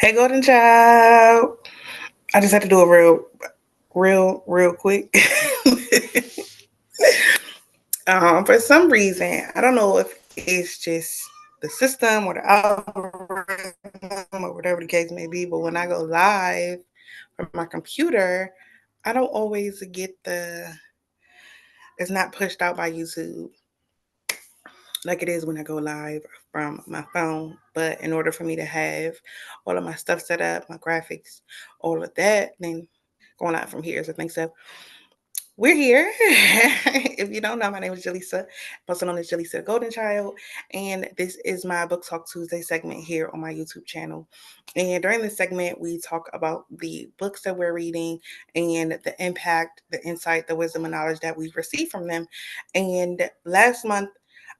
Hey, Golden Child. I just had to do it real quick. For some reason, I don't know if it's just the system or the algorithm or whatever the case may be, but when I go live from my computer, I don't always get it's not pushed out by YouTube like it is when I go live from my phone. But in order for me to have all of my stuff set up, my graphics, all of that, then going live from here is a thing. So we're here. If you don't know, my name is Jalisa, also known as Jalisa the Golden Child, and this is my Book Talk Tuesday segment here on my YouTube channel. And during this segment, we talk about the books that we're reading and the impact, the insight, the wisdom, and knowledge that we've received from them. And last month,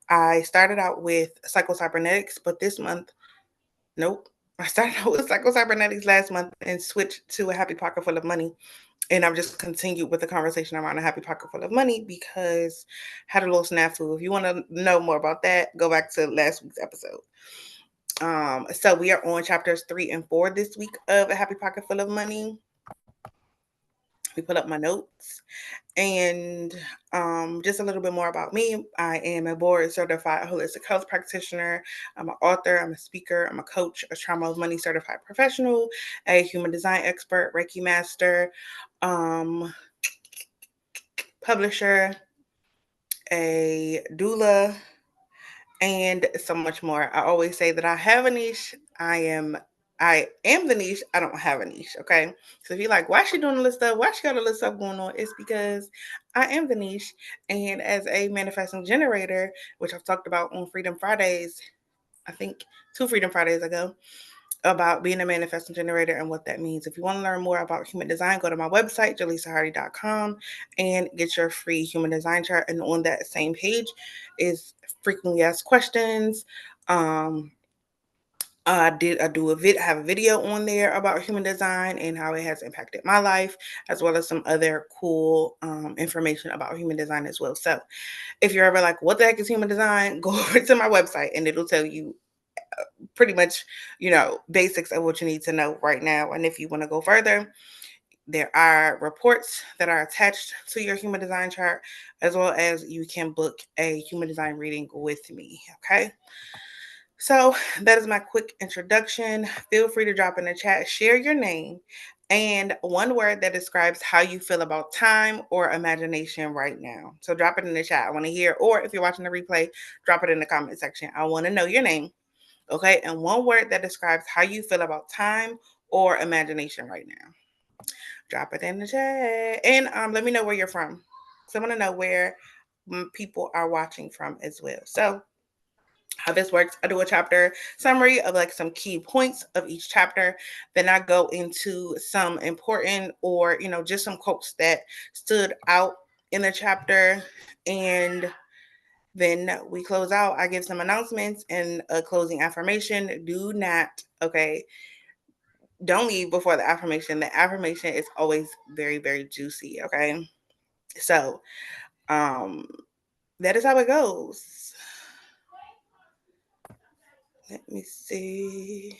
I started out with psycho-cybernetics, but this month, nope. I started out with psycho-cybernetics last month and switched to a happy pocket full of money. And I've just continued with the conversation around a happy pocket full of money because I had a little snafu. If you want to know more about that, go back to last week's episode. So we are on chapters 3 and 4 this week of A Happy Pocket Full of Money. We put up my notes and just a little bit more about me. I am a board certified holistic health practitioner. I'm an author, I'm a speaker, I'm a coach, a trauma of money certified professional, a human design expert, Reiki master, um, publisher, a doula, and so much more. I always say that I have a niche. I am the niche. I don't have a niche. Okay. So if you're like, why is she doing all this stuff? Why she got all this stuff going on? It's because I am the niche. And as a manifesting generator, which I've talked about on Freedom Fridays, I think 2 Freedom Fridays ago, about being a manifesting generator and what that means. If you want to learn more about human design, go to my website, jalisahardy.com, and get your free human design chart. And on that same page is frequently asked questions. I have a video on there about human design and how it has impacted my life, as well as some other cool information about human design as well. So if you're ever like, what the heck is human design? Go over to my website and it'll tell you pretty much, basics of what you need to know right now. And if you want to go further, there are reports that are attached to your human design chart, as well as you can book a human design reading with me. Okay. So that is my quick introduction. Feel free to drop in the chat, share your name, and one word that describes how you feel about time or imagination right now. So drop it in the chat. I want to hear, or if you're watching the replay, drop it in the comment section. I want to know your name. Okay. And one word that describes how you feel about time or imagination right now. Drop it in the chat. And let me know where you're from. So I want to know where people are watching from as well. So how this works, I do a chapter summary of like some key points of each chapter. Then I go into some important or, just some quotes that stood out in the chapter. And then we close out. I give some announcements and a closing affirmation. Do not, okay, don't leave before the affirmation. The affirmation is always very, very juicy. Okay. So that is how it goes. Let me see.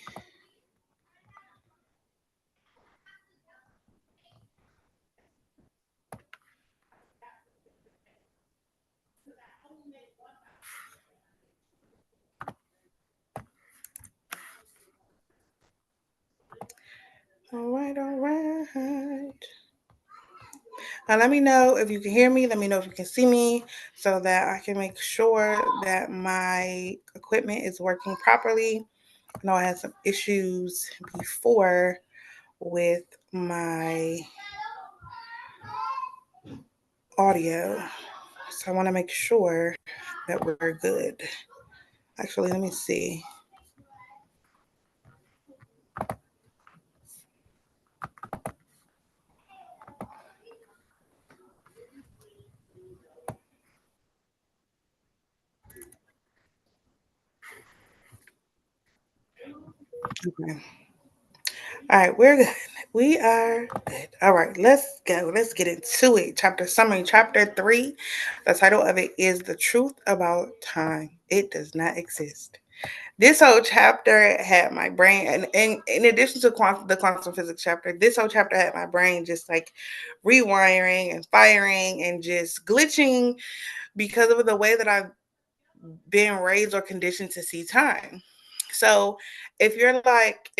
All right, all right. Now, let me know if you can hear me. Let me know if you can see me so that I can make sure that my equipment is working properly. I know I had some issues before with my audio, so I want to make sure that we're good. Actually, let me see. Okay. All right, we're good. We are good. All right, let's go. Let's get into it. Chapter summary, chapter 3. The title of it is The Truth About Time. It does not exist. This whole chapter had my brain, and in addition to the quantum physics chapter, this whole chapter had my brain just like rewiring and firing and just glitching because of the way that I've been raised or conditioned to see time. So if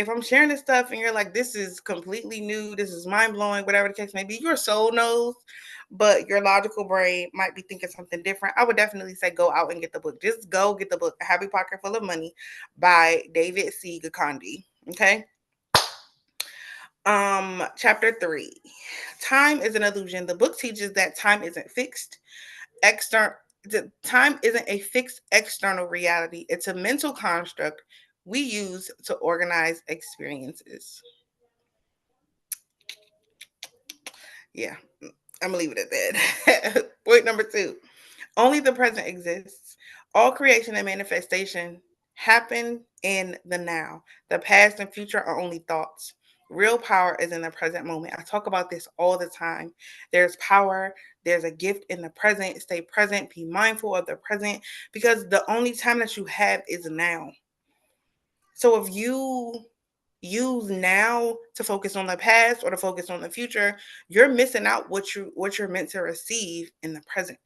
I'm sharing this stuff and you're like, this is completely new, this is mind blowing, whatever the case may be, your soul knows, but your logical brain might be thinking something different. I would definitely say go out and get the book. Just go get the book, A Happy Pocket Full of Money by David C. Gikandi. Okay. Chapter 3. Time is an illusion. The book teaches that time isn't fixed. External time isn't a fixed external reality. It's a mental construct we use to organize experiences. Yeah, I'm gonna leave it at that. Point number 2. Only the present exists. All creation and manifestation happen in the now. The past and future are only thoughts. Real power is in the present moment. I talk about this all the time. There's power, there's a gift in the present. Stay present, be mindful of the present because the only time that you have is now. So if you use now to focus on the past or to focus on the future, you're missing out what you're meant to receive in the present.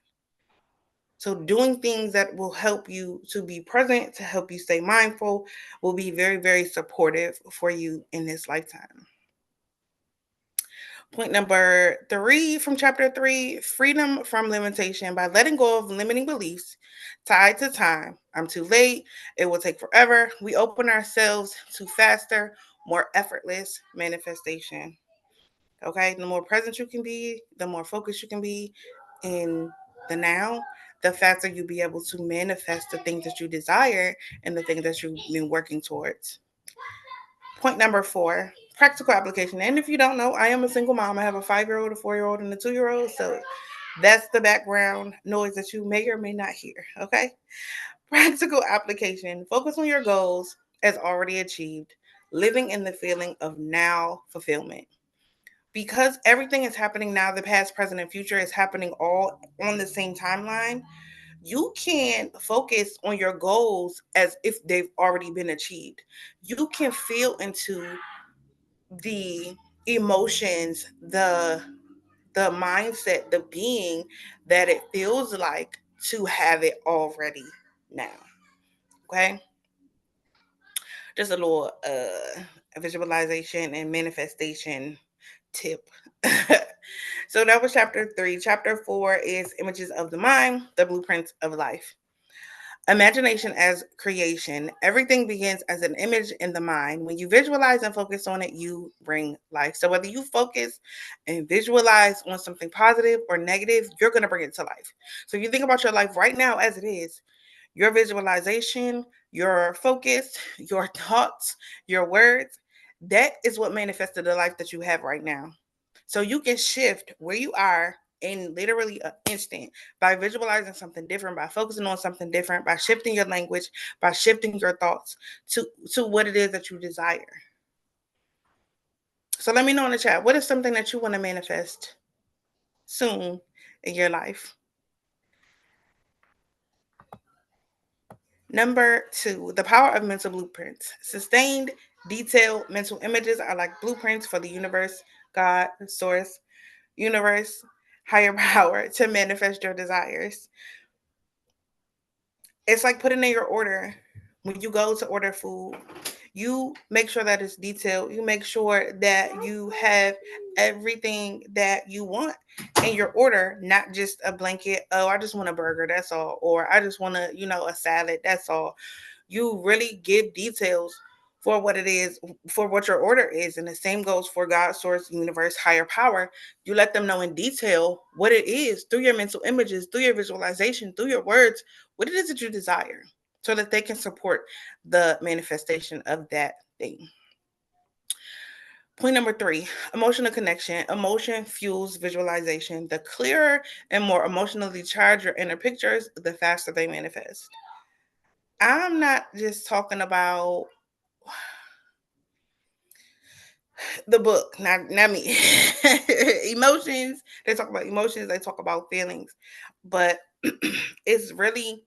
So doing things that will help you to be present, to help you stay mindful, will be very, very supportive for you in this lifetime. Point number 3 from chapter 3, freedom from limitation. By letting go of limiting beliefs tied to time, I'm too late, it will take forever, we open ourselves to faster, more effortless manifestation. Okay, the more present you can be, the more focused you can be in the now, the faster you'll be able to manifest the things that you desire and the things that you've been working towards. Point number 4, practical application. And if you don't know, I am a single mom. I have a 5-year-old, a 4-year-old, and a 2-year-old. So that's the background noise that you may or may not hear. Okay. Practical application. Focus on your goals as already achieved, living in the feeling of now fulfillment. Because everything is happening now, the past, present, and future is happening all on the same timeline, you can focus on your goals as if they've already been achieved. You can feel into the emotions, the mindset, the being that it feels like to have it already now. Okay? Just a little visualization and manifestation tip. So that was chapter 3. Chapter 4 is images of the mind, the blueprints of life. Imagination as creation. Everything begins as an image in the mind. When you visualize and focus on it, you bring life. So whether you focus and visualize on something positive or negative, you're going to bring it to life. So if you think about your life right now as it is, your visualization, your focus, your thoughts, your words, that is what manifested the life that you have right now. So you can shift where you are in literally an instant by visualizing something different, by focusing on something different, by shifting your language, by shifting your thoughts to what it is that you desire. So let me know in the chat, what is something that you want to manifest soon in your life? Number 2, the power of mental blueprints. Sustained, detailed mental images are like blueprints for the universe, God, source, universe, higher power to manifest your desires. It's like putting in your order. When you go to order food, you make sure that it's detailed. You make sure that you have everything that you want in your order, not just a blanket. Oh, I just want a burger. That's all. Or I just want a salad. That's all. You really give details for what it is, for what your order is. And the same goes for God, source, universe, higher power. You let them know in detail what it is through your mental images, through your visualization, through your words, what it is that you desire so that they can support the manifestation of that thing. Point number 3, emotional connection. Emotion fuels visualization. The clearer and more emotionally charged your inner pictures, the faster they manifest. I'm not just talking about the book, not me. Emotions, they talk about emotions, they talk about feelings, but it's really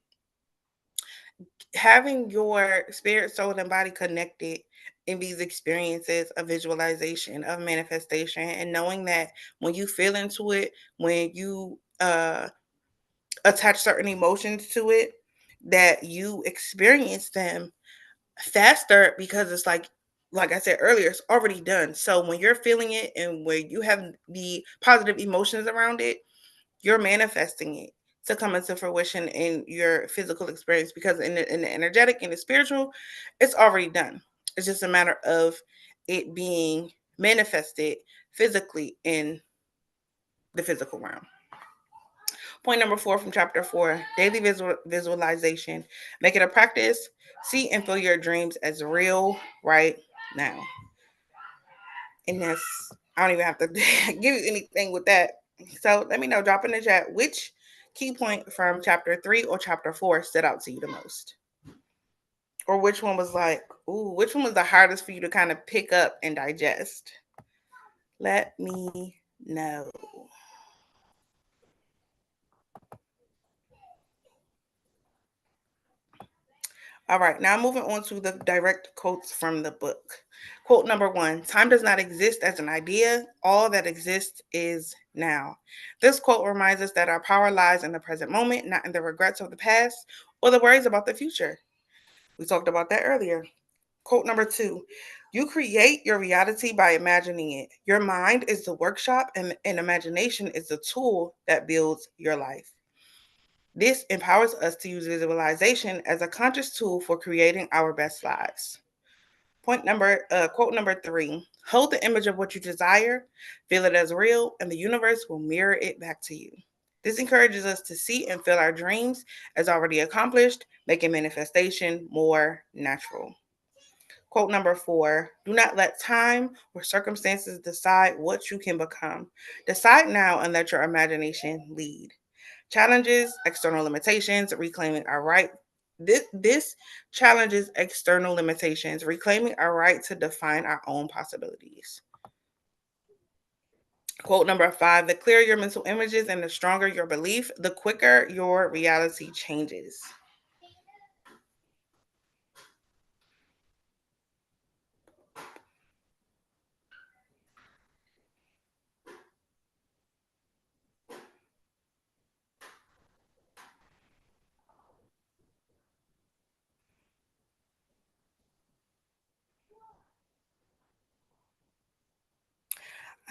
having your spirit, soul, and body connected in these experiences of visualization, of manifestation, and knowing that when you feel into it, when you attach certain emotions to it, that you experience them faster because it's like I said earlier, it's already done. So when you're feeling it and when you have the positive emotions around it, you're manifesting it to come into fruition in your physical experience, because in the energetic and the spiritual, it's already done. It's just a matter of it being manifested physically in the physical realm. Point number 4 from chapter 4, daily visualization. Make it a practice. See and feel your dreams as real right now. And that's, I don't even have to give you anything with that. So let me know, drop in the chat which key point from chapter 3 or chapter 4 stood out to you the most. Or which one was like, ooh, which one was the hardest for you to kind of pick up and digest? Let me know. All right, now moving on to the direct quotes from the book. Quote number 1, time does not exist as an idea. All that exists is now. This quote reminds us that our power lies in the present moment, not in the regrets of the past or the worries about the future. We talked about that earlier. Quote number 2, you create your reality by imagining it. Your mind is the workshop, and imagination is the tool that builds your life. This empowers us to use visualization as a conscious tool for creating our best lives. Quote number 3, hold the image of what you desire, feel it as real, and the universe will mirror it back to you. This encourages us to see and feel our dreams as already accomplished, making manifestation more natural. Quote number 4, do not let time or circumstances decide what you can become. Decide now and let your imagination lead. Challenges, external limitations, reclaiming our right. This challenges external limitations, reclaiming our right to define our own possibilities. Quote number 5, the clearer your mental images and the stronger your belief, the quicker your reality changes.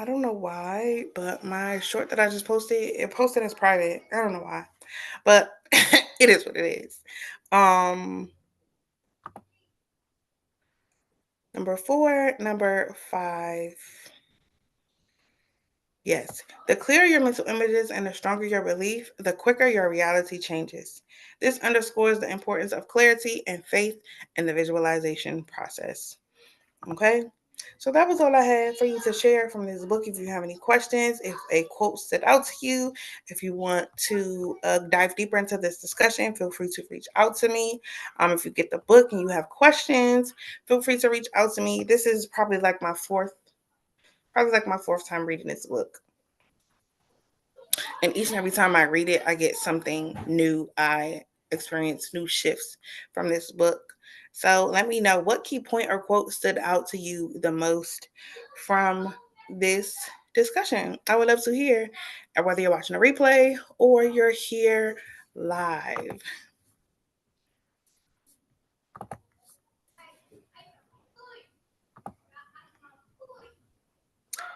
I don't know why, but my short that I just posted, it posted as private. I don't know why, but it is what it is. Um, Number 4, number 5. Yes, the clearer your mental images and the stronger your belief, the quicker your reality changes. This underscores the importance of clarity and faith in the visualization process. Okay, so that was all I had for you to share from this book. If you have any questions, if a quote stood out to you, if you want to dive deeper into this discussion, feel free to reach out to me. If you get the book and you have questions, feel free to reach out to me. This is probably like my fourth time reading this book. And each and every time I read it, I get something new. I experience new shifts from this book. So let me know what key point or quote stood out to you the most from this discussion. I would love to hear, whether you're watching a replay or you're here live.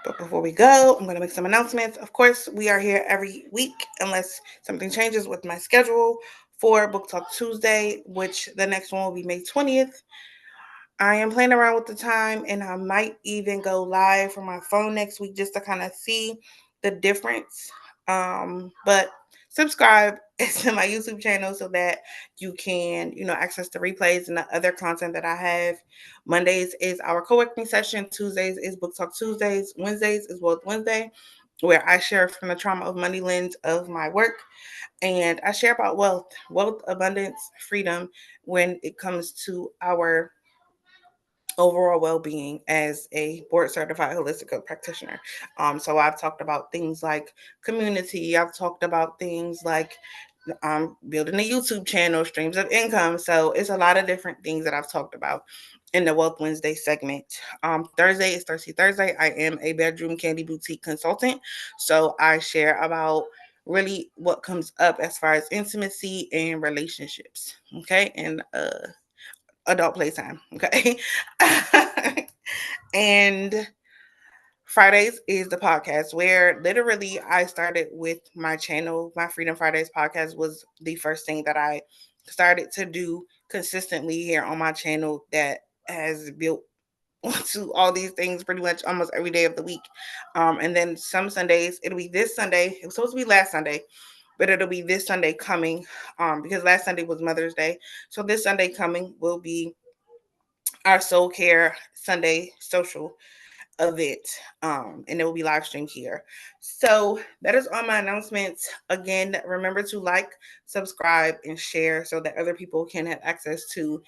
But before we go, I'm going to make some announcements. Of course, we are here every week unless something changes with my schedule for Book Talk Tuesday, which the next one will be May 20th. I am playing around with the time, and I might even go live from my phone next week just to kind of see the difference. But subscribe to my YouTube channel so that you can, access the replays and the other content that I have. Mondays is our co-working session. Tuesdays is Book Talk Tuesdays. Wednesdays is Wealth Wednesday, where I share from the trauma of money lens of my work. And I share about wealth, abundance, freedom when it comes to our overall well-being as a board certified holistic health practitioner. So I've talked about things like community. I've talked about things like building a YouTube channel, streams of income. So it's a lot of different things that I've talked about in the Wealth Wednesday segment. Thursday is Thirsty Thursday. I am a bedroom candy boutique consultant. So I share about really what comes up as far as intimacy and relationships. Okay. And adult playtime. Okay. And Fridays is the podcast where literally I started with my channel. My Freedom Fridays podcast was the first thing that I started to do consistently here on my channel that has built onto all these things pretty much almost every day of the week. And then some Sundays, it'll be this Sunday. It was supposed to be last Sunday, but it'll be this Sunday coming because last Sunday was Mother's Day. So this Sunday coming will be our Soul Care Sunday social event, and it will be live streamed here. So that is all my announcements. Again, remember to like, subscribe, and share so that other people can have access to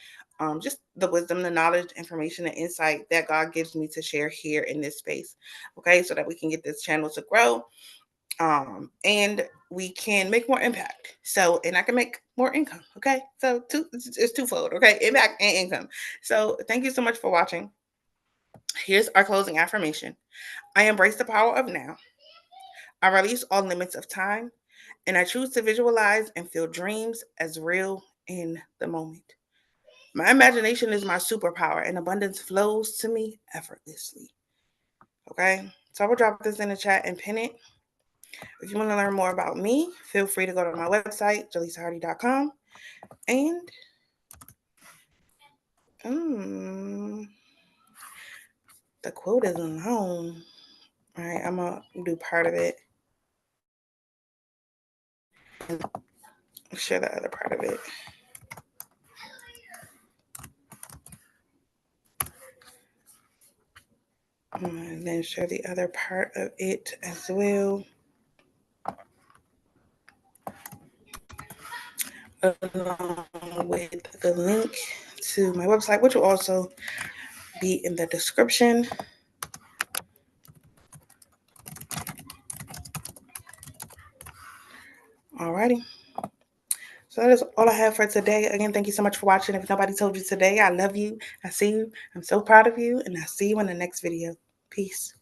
just the wisdom, the knowledge, information, and insight that God gives me to share here in this space. Okay, so that we can get this channel to grow, and we can make more impact. So, and I can make more income. Okay, so it's twofold. Okay, impact and income. So, thank you so much for watching. Here's our closing affirmation. I embrace the power of now. I release all limits of time, and I choose to visualize and feel dreams as real in the moment. My imagination is my superpower, and abundance flows to me effortlessly. Okay, so I will drop this in the chat and pin it. If you want to learn more about me, feel free to go to my website, jalisahardy.com. And the quote is long. All right, I'm going to do part of it and share the other part of it. And then share the other part of it as well. Along with the link to my website, which will also be in the description. Alrighty. So that is all I have for today. Again, thank you so much for watching. If nobody told you today, I love you. I see you. I'm so proud of you. And I'll see you in the next video. Peace.